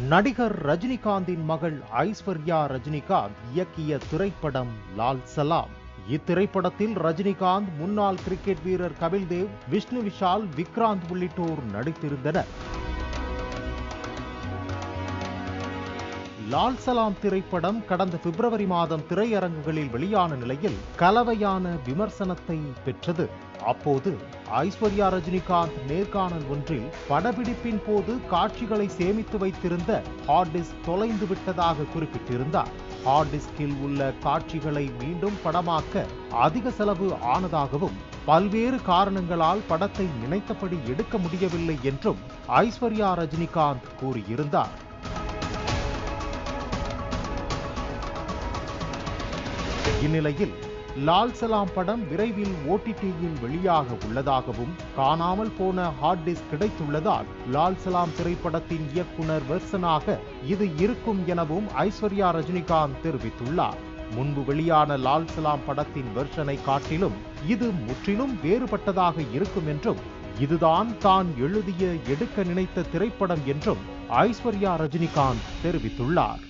நடிகர் ரஜினிகாந்தின் மகள் ஐஸ்வர்யா ரஜினிகாந்த் இயக்கிய திரைப்படம் லால் சலாம். இத்திரைப்படத்தில் ரஜினிகாந்த், முன்னாள் கிரிக்கெட் வீரர் கபில்தேவ், விஷ்ணு விஷால், விக்ராந்த் உள்ளிட்டோர் நடித்திருந்தனர். லால் சலாம் திரைப்படம் கடந்த பிப்ரவரி மாதம் திரையரங்குகளில் வெளியான நிலையில் கலவையான விமர்சனத்தை பெற்றது. அப்போது ஐஸ்வர்யா ரஜினிகாந்த் நேர்காணல் ஒன்றில் படப்பிடிப்பின் போது காட்சிகளை சேமித்து வைத்திருந்த ஹார்ட் டிஸ்க் தொலைந்து விட்டதாக குறிப்பிட்டிருந்தார். ஹார்ட் டிஸ்கில் உள்ள காட்சிகளை மீண்டும் படமாக்க அதிக செலவு ஆனதாகவும், பல்வேறு காரணங்களால் படத்தை நினைத்தபடி எடுக்க முடியவில்லை என்றும் ஐஸ்வர்யா ரஜினிகாந்த் கூறியிருந்தார். இந்நிலையில் லால் சலாம் படம் விரைவில் OTTயில் வெளியாக உள்ளதாகவும், காணாமல் போன ஹார்ட் டிஸ்க் கிடைத்துள்ளதால் லால் சலாம் திரைப்படத்தின் இயக்குனர் வெர்சனாக இது இருக்கும் எனவும் ஐஸ்வர்யா ரஜினிகாந்த் தெரிவித்துள்ளார். முன்பு வெளியான லால் சலாம் படத்தின் வெர்ஷனை காட்டிலும் இது முற்றிலும் வேறுபட்டதாக இருக்கும் என்றும், இதுதான் தான் எழுதிய எடுக்க நினைத்த திரைப்படம் என்றும் ஐஸ்வர்யா ரஜினிகாந்த் தெரிவித்துள்ளார்.